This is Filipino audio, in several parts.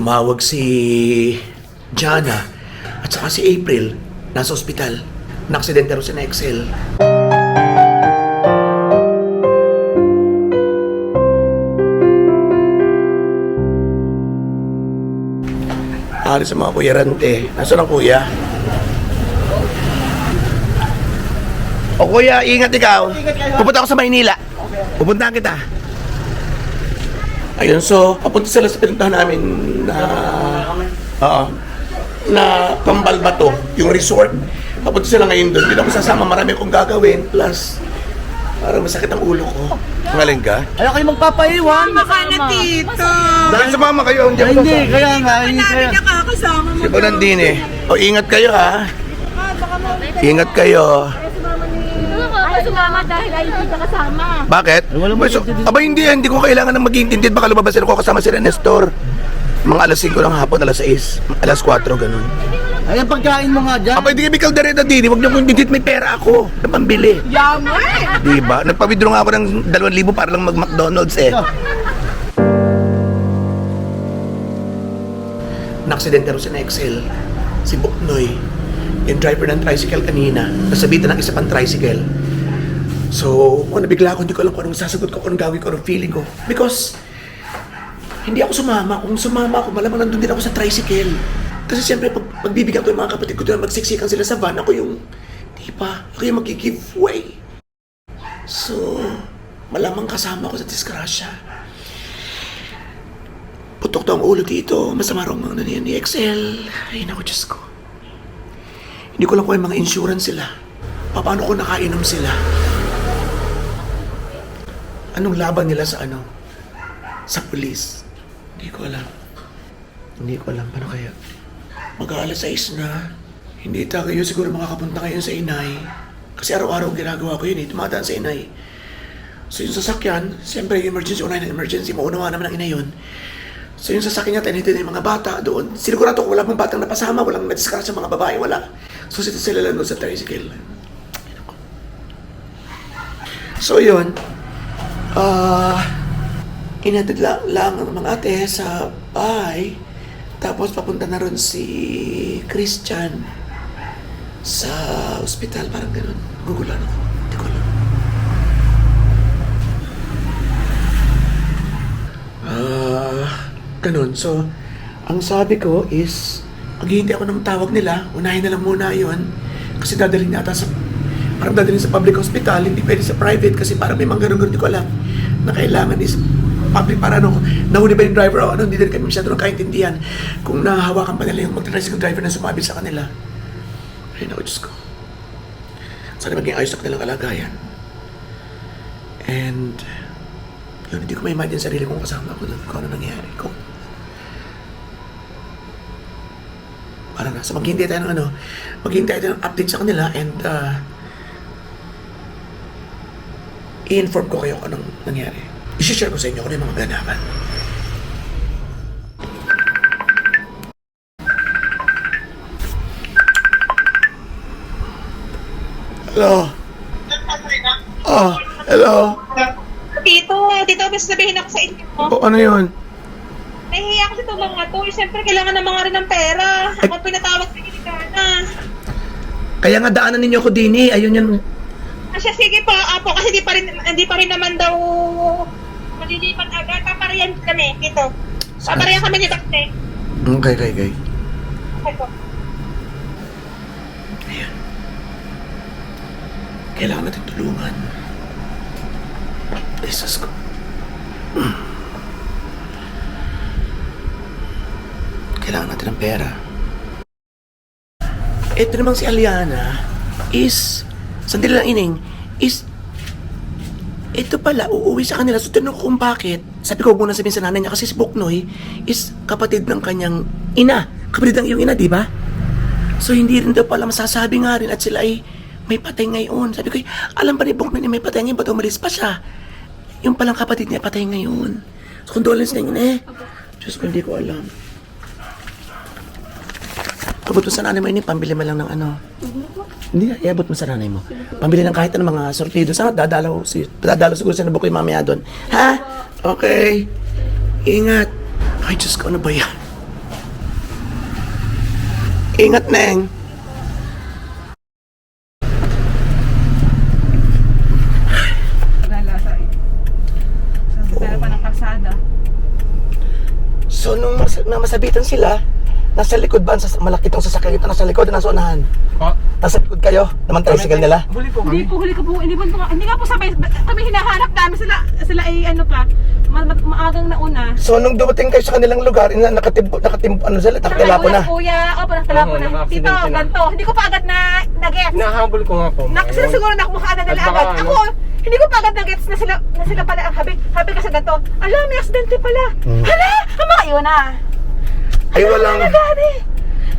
Tumawag si Jana at saka si April. Nasa ospital. Naksidente raw si na Excel. Ari sa mga kuyarante. Nasaan ang kuya? O kuya, ingat ikaw. Pupunta ako sa Maynila. Pupuntahan kita. Ayun, so, papunta sila sa pinuntahan namin na... na Kambalbato, yung resort. Papunta sila ngayon doon. Hindi ako sasama, marami akong gagawin. Plus, parang masakit ang ulo ko. Ngaling ka? Ayaw kayo magpapaiwan. Baka na tito. Dahil sa mama kayo, hindi ako Hindi, sasama. kaya nga. Hindi namin nakakasama mo. Si Nandine eh. O, ingat kayo ha. Ingat kayo. Ay, sumama dahil ay hindi ka kasama. Bakit? Walang Aba hindi ko kailangan ng mag-iintindi. Baka lumabas ako kasama si Nestor. Mga alas 5 ng hapon, alas 6, alas 4, ganun. Ay, ang pagkain mo nga dyan. Aba, hindi kami kaldereta dini. Huwag niyo kung didit, may pera ako na pambili. Yaman! Diba? Nagpa-withdraw nga ako ng 2,000 para lang mag-McDonald's eh. Naksidente raw si na Excel, si Buknoy, yung driver ng tricycle kanina, nasabitan ng isa pang tricycle. So, nabigla ako, hindi ko alam kung anong sasagot ko, kung anong gawin ko, anong feeling ko. Because, hindi ako sumama. Kung sumama ako, malamang nandun din ako sa tricycle. Kasi siyempre, pagbibigyan ko yung mga kapatid ko doon, magsiksikan sila sa van, ako yung, di ba, ako yung mag-give way. So, malamang kasama ko sa disgrasya. Putok to ang ulo dito, masama raw mga ni Excel. Ay, naku, Diyos ko. Hindi ko lang kung yung mga insurance sila. Paano ko nakainom sila? Anong laban nila sa ano? Sa pulis? Hindi ko alam. Hindi ko alam. Paano kaya? Mag-aalas 6 na. Hindi kayo siguro makakapunta kayo sa inay. Kasi araw-araw ginagawa ko yun eh. Tumadaan sa inay. So yung sasakyan, siyempre yung emergency, unahin ng emergency, maunawa naman ang inay yun. So yung sasakyan niya, tinitin yung mga bata doon. Sinigurado ko wala pang batang napasama, walang nadiscard sa mga babae, wala. So sila lang doon sa tricycle. So yun, inatid lang ang mga ate sa bahay. Tapos papunta na ron si Christian sa ospital, parang ganun. Gugulan ako, hindi ko alam. Ganun. So, ang sabi ko is, maghihintay ako ng tawag nila, unahin na lang muna yun. Kasi dadalhin yata sa, parang dadalhin sa public hospital, hindi pwede sa private kasi parang may mga ganun-ganun, hindi ko alam na kailangan is public para ano, nahuli ba yung driver o ano, hindi din kami masyado nakaintindihan kung nahahawakan pa nila yung mag-tricycle driver na sumabit sa kanila. Ay, naku, Diyos ko. Sana maging ayos na kanilang kalagayan. And, yun, hindi ko ma-imagine sarili kong kasama ko doon kung ano nangyari ko. Para na, so maghintay tayo ng ano, maghintay tayo ng update sa kanila and i-inform ko kayo kung anong nangyari. I-share ko sa inyo kung ano yung mga ganapan. Hello? Hello? Tito, may sabihin ako sa inyo. O, ano yun? Nahihiya ako sa itong mga to. Siyempre, kailangan ng mga rin ng pera. Ako pinatawag sa Giligana. Kaya nga daanan ninyo ako din eh. Ayun yan. Siya, sige po, apo, kasi hindi pa rin naman daw malilipat agad. Paparihan kami, dito. Paparihan kami ni Takte. Okay. Okay po. Ayan. Kailangan natin tulungan. Jesus ko. Kailangan natin ng pera. Ito namang si Aliana is, sandali lang ining, is, ito pala, uuwi sa kanila. So tinanong ko kung bakit. Sabi ko, huwag muna sabihin sa nanay niya kasi si Buknoy is kapatid ng kanyang ina. Kapatid ng iyong ina, di ba? So hindi rin daw pala masasabi nga rin at sila ay may patay ngayon. Sabi ko, alam pa ni Buknoy na may patay ngayon, ba't umalis pa siya? Yung palang kapatid niya patay ngayon. So condolence na yun eh. Diyos ko, hindi ko alam. Abot mo sa nanay mo ini, pambili mo lang ng ano. Hindi, iabot mo sa nanay mo. Pambili ng kahit anong mga sortido. Sana dadalaw siguro sa Nabukoy mamaya doon. Ha? Okay. Ingat. Ay, Diyos ko, ano ba yan? Ingat, Neng. Sa pa ng kalsada. So, nung masabitan sila, nasa likod ba? Sa malaki itong sasakyan ito, nasa likod o nasa unahan? Po. Nasa likod kayo? Naman tricycle nila? Huli po Hindi kami. po, huli ko po. Hindi nga po sabay. Kami hinahanap namin sila ay ano pa. Maagang nauna. So, nung dumating kayo sa kanilang lugar, nakatimpo, ano sila, nakatilapo na. Kuya, nakatalapo Oo, na. naka-accident Tito, sila. ganito. Hindi ko pa agad na-gets. Nahabol ko nga po. Sila siguro nakumakaanan nila At baka agad. ano? Ako, hindi ko pa agad na-gets na sila pala ang habi kasi ganito. Ala, may aksidente pala. Hala, ang mga yun na. Ay, walang,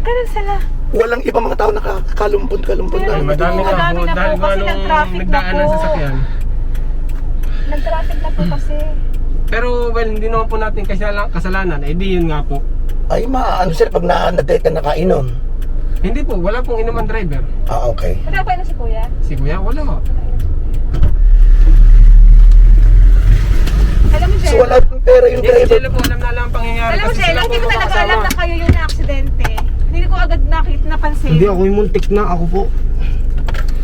Ganun sila. walang ibang mga tao nakakalumpon Pero na. Madami na Madami po. na po Dahil kasi nung nag-traffic na nagdaan ng po. sasakyan. Nag-traffic na po kasi. Pero well, hindi naman po natin kasalanan. Eh di yun nga po. Ay, ano sila pag na-date ka nakainom? Hindi po, wala pong inuman driver. Ah, okay. Wala pa yun si Kuya? Si Kuya, wala po. Alam mo, So, Jel. wala pong pera yung Hindi driver. sila po alam na lang ang pangyayari. Alam mo, kasi Jel, sila hindi po ko talaga makasama. alam na kayo yung na-aksidente. Hindi ko agad napansin. Hindi ako yung muntik na. Ako po.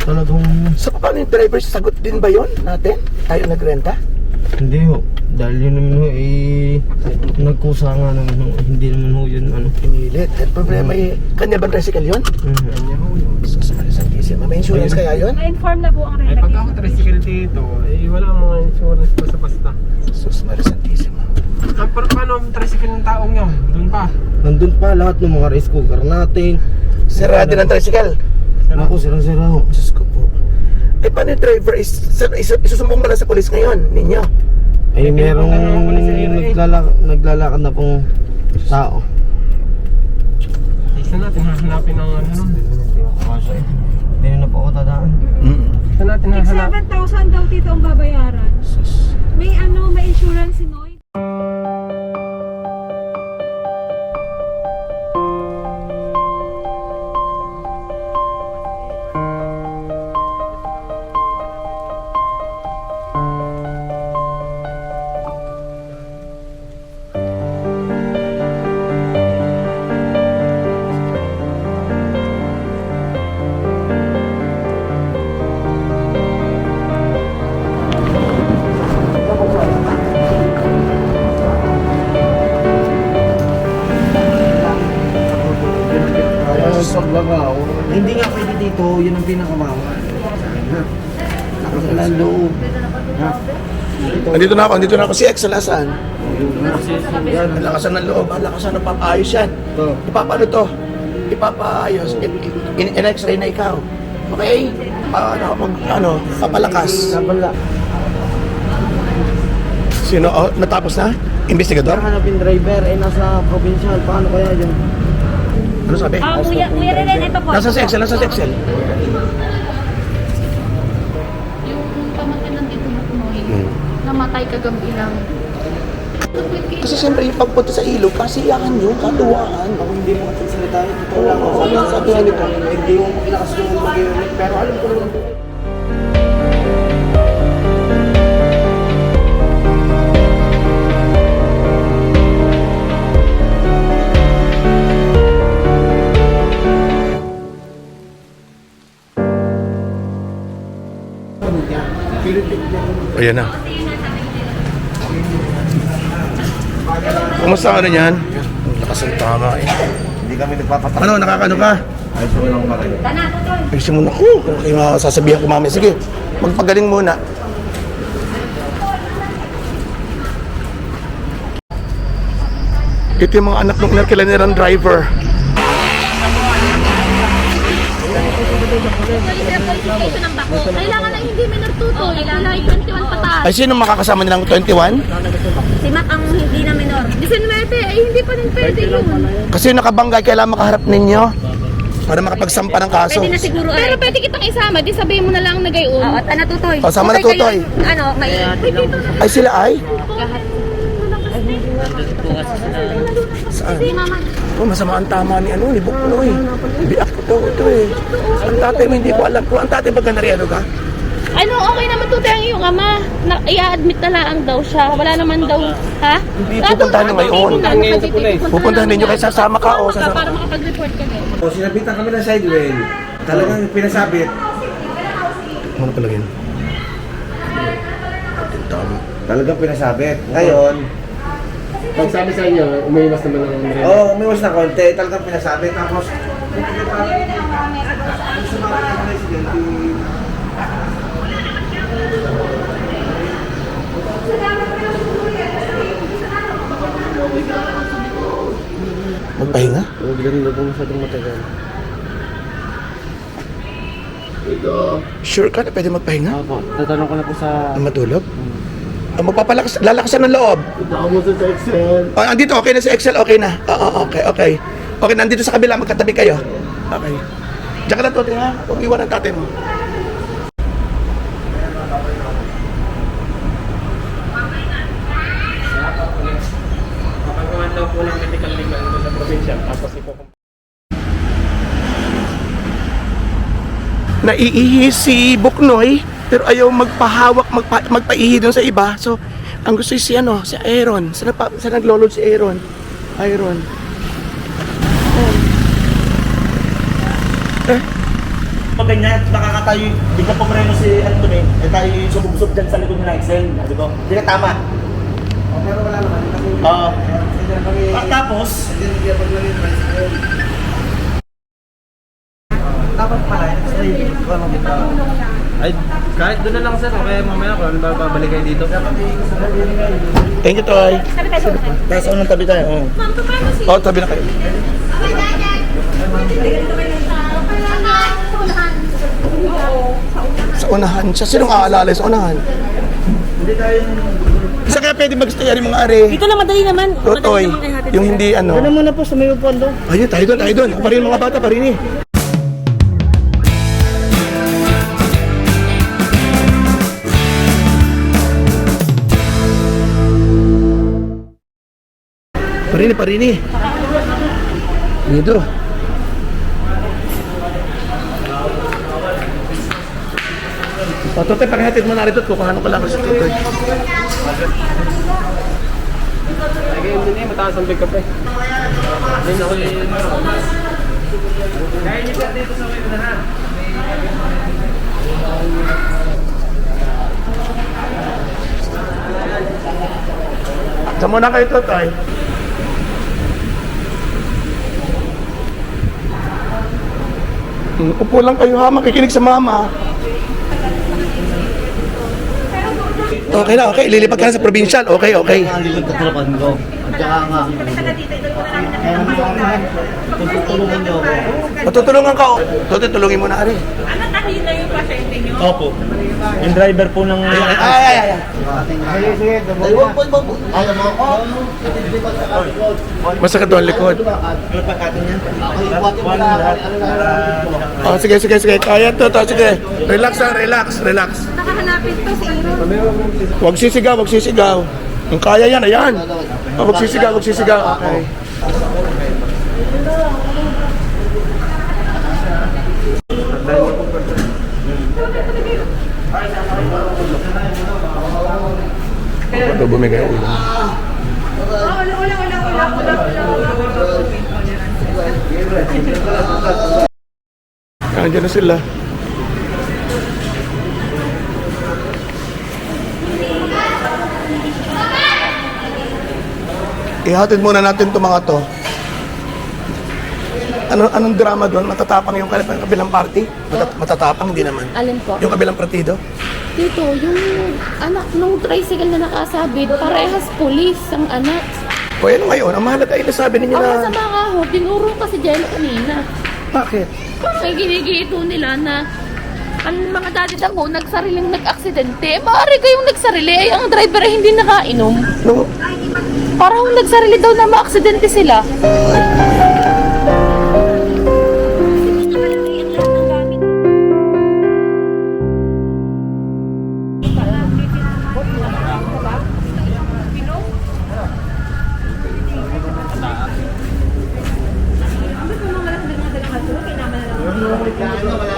Talagang... So, paano yung driver? Sagot din ba yun natin? Tayo nagrenta? Hindi ho. Dahil yun naman ho, nagkusa nga naman ho. Hindi naman ho yun, ano. Pinilit. At problema kanya bang tricycle yun? Kanya ho yun. So, may insurance kaya yun? Na-inform na po ang Eh renta. pag ako tricycle dito, eh wala mga insurance basta-basta. Sus, Marisantissima. Paano ang tricycle ng taong yun? Doon pa. Nandun pa lahat ng mga race cooker natin. Sira din ang tricycle. Ako, sira-sira ho. Diyos ko po. Eh, paano yung driver? Isusumbong ba na sa polis ngayon ninyo? Ay, merong pinuntahan ng pulis sa area, eh. naglalakad na pong tao. Isa natin hahanapin ang ano nun. Hindi na po ako tadaan. Isa natin hahanapin. 7,000 daw tito ang babayaran. May insurance si Noy. Hindi nga pwede dito, yun ang pinakabawal. Wala loob. Andito na ako. Si X, alasan. Lakasan ng loob, lakasan ng papaayos yan. Ipapano to? Ipapaayos. In-x-ray na ikaw. Okay? Papalakas. Nabala. Sino? Oh, natapos na? Investigador? Hanapin driver, nasa provincial. Paano kaya yun? Ano sabi? Kuya Renen, ito po. Nasa sa Excel, nasa sa Excel. Yung pamangkin ng Tito Muknoy, namatay kagabi lang. Kasi siyempre yung pagpunta sa ilog, kasiyakan nyo, katuwaan. Ako hindi mo salita nito. Ito lang ako. Sabi nga nito. Hindi mo ilakas yung mag-iulit. Pero alam ko naman. Ayan na. Kumusta ka na yan? Lakas ang tama eh. Hindi kami nagpapatak. Ano, nakakano ka? Ayos mo lang ba kayo? Ayusin mo na ko. Okay, sasabihan ko mamaya. Sige, magpagaling muna. Ito yung mga anak ng inarkilanirang driver. Qualification ng bako. Kailangan na hindi minor tuto. Kailangan 21 pataas. Ay, sino makakasama nilang 21? Si Mac ang hindi na minor. 19, ay hindi pa rin pwede yun. Kasi yung nakabanggay, kailangan makaharap ninyo para makapagsampa ng kaso. Pwede na siguro ay. Pero pwede kitang isama, di sabihin mo na lang na gayon. Oo, at natutoy. O, sama na tutoy. Ano, may... Ay, sila ay? Saan? Si mama. Oh, masama ang tama ni ano, ni Buknoy. Biak ko ito eh. Ang tatay mo, hindi ko alam. Kung ang tatay baga nariano ka? Ano, okay naman tuti ang iyong ama. I-admit na lang daw siya. Wala naman daw, ha? Hindi, pupuntahan nyo ngayon. Ngayon sa pulis. Pupuntahan ninyo kayo, sasama ka o sasama. Para makapag-report ka din. O, sinabitan kami ng sideway. Talagang pinasabit. Ano pala yun? Talagang pinasabit. Ngayon, Pag sabi sa inyo, umiiwas naman ang umrel. umiwas na konti. Talagang pinasabit. Tapos, yung sumakit ng president, Magpahinga? Huwag lang na po masyadong matagal. Sure ka na pwede magpahinga? Opo, tatanong ko na po sa... Na matulog? Magpapalakas, lalakasan ng loob. Ako mo sa Excel. Oh, andito, okay na sa Excel, okay na. Oo, okay, okay. Okay, nandito sa kabila, magkatabi kayo. Okay. Diyan ka na, Tote, ha? Huwag iwan ang tatay mo. Kapagawa daw po ng medical legal sa probinsya. Tapos Naiihi si Buknoy, pero ayaw magpahawak, magpaihi dun sa iba. So, ang gusto si si Aaron. Saan naglolod si Aaron? Aaron. Pag ganyan, nakakatayo, di ka pumereno si Anthony, eh tayo yung subog-sub dyan sa likod nila Excel, di ba? Hindi ka tama. pero wala naman. Kasi, Oo. kami, Tapos, hindi pag naging tricycle. Dapat pala, ay, kahit doon na lang sir, okay mamaya kung ano ba babalik kayo dito. Thank you, Toy. tapos unang tabi tayo. Oo. Oh, tabi na kayo. Sa unahan siya. Sinong aalala sa unahan? Isa kaya pwede mag-stay mga are. Dito na madali naman. Totoy, yung hindi ano. Ano muna po sa may upuan doon? Ayun, tayo doon, tayo doon. Pa rin mga bata, pa rin eh. Parini. Dito. O, Totoy, paghatid mo na rito at kukuhanan ko lang si Totoy. Ay, kayo din eh, mataas ang pick up eh. Ayun ako eh. Kaya niyo sir dito sa web na ha. Saan muna kayo, Totoy? Upo lang kayo ha, makikinig sa mama. Okay na, okay. Lilipat ka na sa provincial. Okay, okay. Ang likod katulapan ko. At saka nga, tutulungan niyo ako. Matutulungan ka. Totoy, tulungin mo na, Ari. Opo. Yung driver po ng... Ay. Sige. Ayaw mo ako. Masakit doon likod. Ano pa katin yan? Oh, sige. Kaya to. Sige. Relax ha, relax. Nakahanapin to si Aaron. Huwag sisigaw. Kung kaya yan, ayan. Oh, huwag sisigaw. Okay. Ito, bumigay ang ulo. Nandiyan na sila. Ihatid muna natin itong mga to. Anong drama doon? Matatapang yung kabilang party? Matatapang, hindi naman. Alin po? Yung kabilang partido? Dito, yung anak nung tricycle na nakasabit, parehas pulis ang anak. O yan ngayon, ang mahalaga ay nasabi ninyo Ang na... masama nga ho, dinurong kasi Jello kanina. Bakit? Ay ginigito nila na ang mga daddy lang ho, nagsariling nag-aksidente. Maaari kayong nagsarili, ay ang driver ay hindi nakainom. No? Para ho nagsarili daw na maaksidente sila.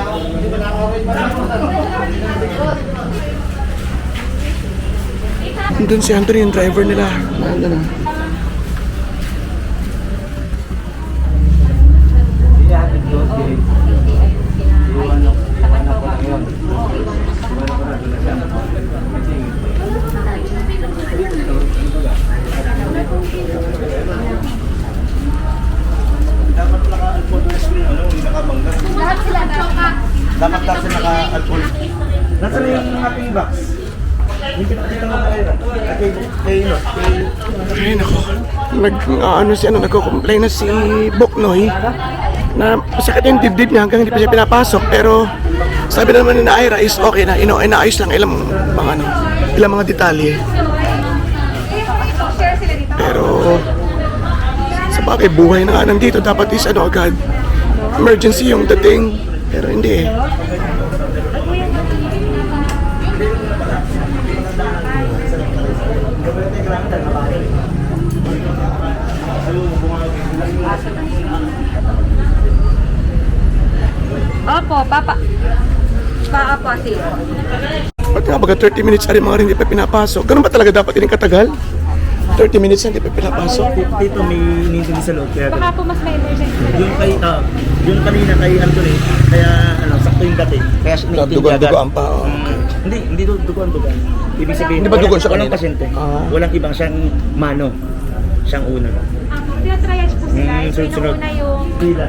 Wala ako. Andun si Anthony, yung driver nila. Nandun na. Dapat naka-alcohol na screen, yung nakabangga. Lahat sila choka. Dapat kasi naka-alcohol. Nasaan yung ating box? Yung kita mo kayo. Ay, nako. Nagko-complain na si Boknoy na masakit yung dibdib niya hanggang hindi pa siya pinapasok. Pero sabi naman ni Ira is okay na. Inaayos lang ilang mga detalye. Pero sa bagay, buhay na nga nandito. Dapat is agad. Emergency yung dating. Pero hindi eh. Opo, papa. Paapasi. Ba't nga baga 30 minutes ari mga rin hindi pa pinapasok? Ganun ba talaga dapat yung katagal? 30 minutes na hindi pa pinapasok? Dito may inintindi sa loob. Kaya Baka po mas may emergency. yung kanina kay Anthony, kaya sakto yung dating. Kaya Dugo-dugoan pa. Oh. Hindi dugoan. Ibig sabihin, Hindi ba dugoan siya walang kanina? pasyente. Ah. Walang ibang siyang mano. Siyang una. Tinatriage po sila. Ito Sunod-sunod. yung una yung... Pila.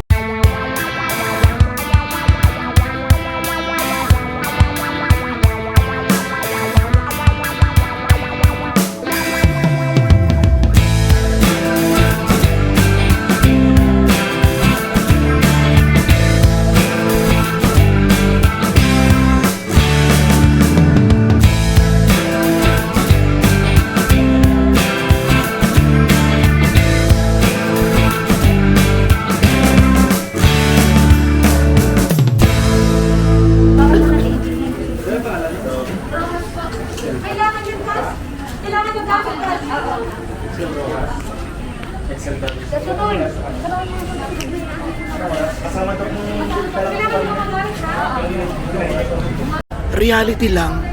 Reality lang,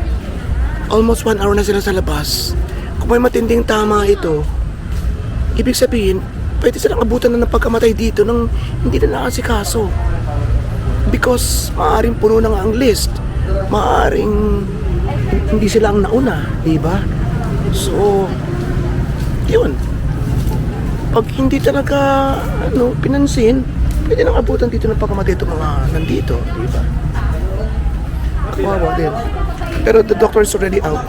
almost 1 hour na sila sa labas. Kung may matinding tama ito, ibig sabihin, pwede silang abutan na ng pagkamatay dito nang hindi na nakasikaso. Because maaaring puno na nga ang list. Maaaring hindi sila ang nauna, di ba? So, yun. Pag hindi talaga pinansin, pwede nang abutan dito ng pagkamatay itong mga nandito, di ba? Kawawa din. Pero the doctor is already out.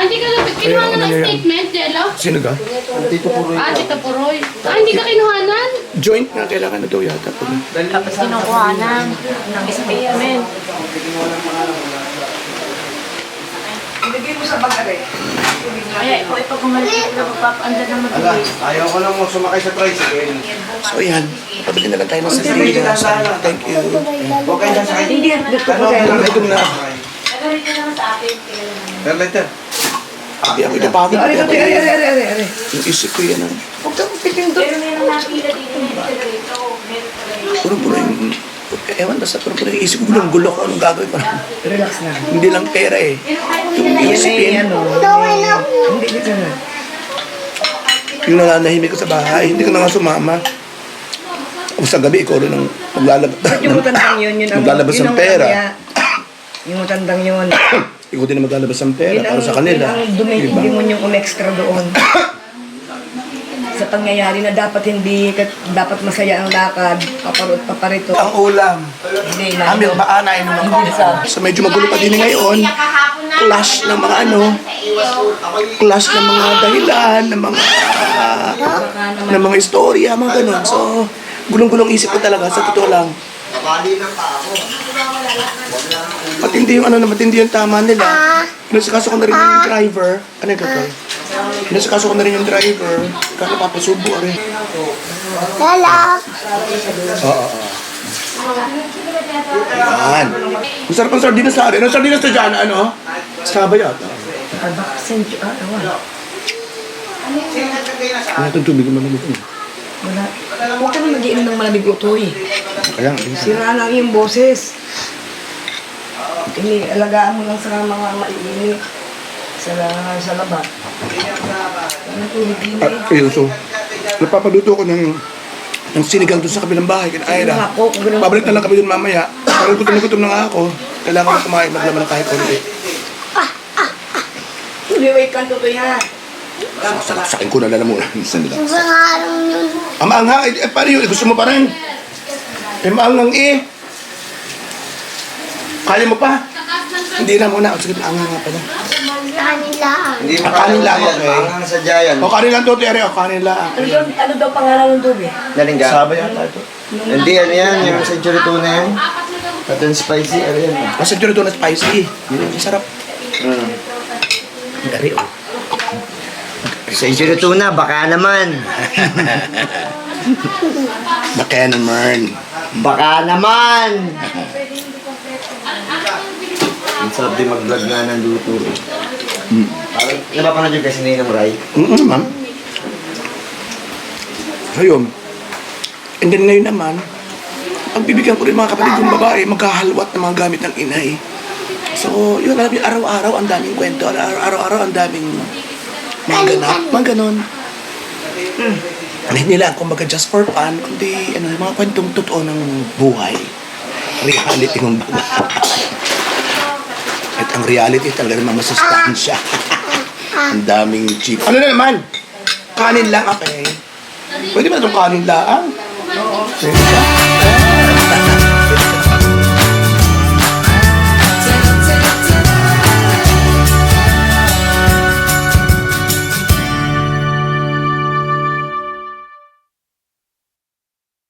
Hindi ka kinuha na ng statement, Jello? Sino ka? Dito po rin. Tito Puroy. Hindi ka kinuhanan? Joint nga kailangan na daw yata. Tapos kinukuhanan ng statement. Ilagay mo sa bag-are. Kaya ikaw ipag umalit na magpapaanda na mabilis. Ayaw ko lang sumakay sa tricycle. So yan, pabili na lang tayo ng sardinas. Thank you. Huwag kayo lang sakay. Hindi. Gutom na. Gagawin ko naman sa akin. Later. Hindi ako napagod. Are. Yung isip ko yan. Huwag kang pitin doon. Pero meron nakila dito na ito. Puro-puro yung... Ewan, basta puro-puro yung isip ko. Gulong gulo ko. Anong gagawin ko? Relax na. Hindi lang pera eh. Yung isipin. Hindi dito na. Yung nananahimik ko sa bahay. Hindi ko na nga sumama. O sa gabi, ikaw rin ang Yung matandang yun, maglalabas ng pera. Yung matandang yun. Ikaw din ang maglalabas ng pera para sa kanila. Yun ang Diba? hindi mo yung extra doon. sa pangyayari na dapat dapat masaya ang lakad, paparito. Ang ulam. Hindi, Ambil maanay mo ng So medyo magulo pa din ngayon. Clash ng mga clash ng mga dahilan, ng mga istorya, mga ganun. So, gulong-gulong isip ko talaga, sa totoo lang. Matindi yung matindi yung tama nila. Pinasakaso ko na rin yung driver. Ano yung gagawin? Pinasakaso ko na rin yung driver. Kaya papasubo rin. Oo. Yan. Masarap ang sardinas sa akin. Ang sardinas na dyan, ano? Saba yata. Ano itong tubig yung malamig? Wala. Huwag ka na mag-iinom ng malamig utoy. Kaya, Sira lang yung boses. Alagaan mo lang sa mga maiinit sa labat. ayun, so, napapaluto ko ng sinigang doon sa kabilang bahay. Kaya na, pabalik na lang kami doon mamaya. Parang gutom na nga ako. Kailangan ko kumain, maglaman na kahit konti. Wait ka, tutoy ha. Sakin ko na lalamunan. Ang maanghang, paano yun? Gusto mo pa rin? Maanghang Kaya mo pa? Hindi na muna. Sige, maanghang nga pala. Hindi mo Kanin lang, okay. Pangang sa Jayan. O kanin lang to, Tere. O kanin lang. Ano daw pangalan ng tubig? Nalingga. Sabay yata ito. Hindi, ano yan? Yung century tuna yan. At yung spicy, ano yan? Kasi dito na spicy. Yun, sarap. Dari, oh. Century tuna, baka naman. Baka naman. Baka naman! Ang sarap din mag-vlog nga ng luto. Parang, napapanood yung kasi Ninong Rai. Ma'am. So yun. And then ngayon naman, pagbibigyan ko rin mga kapatid kong babae, magkahalwat ng mga gamit ng inay. So, yun, alam niyo, araw-araw ang daming kwento, araw-araw ang daming mga ganap, mga ganon. Hindi nila, kumbaga just for fun, kundi ano, yung mga kwentong totoo ng buhay. Reality ng buhay. At ang reality talaga naman masustansya. Ang daming cheap. Ano na naman? Kanin lang, okay. Pwede ba itong kanin lang? Oo.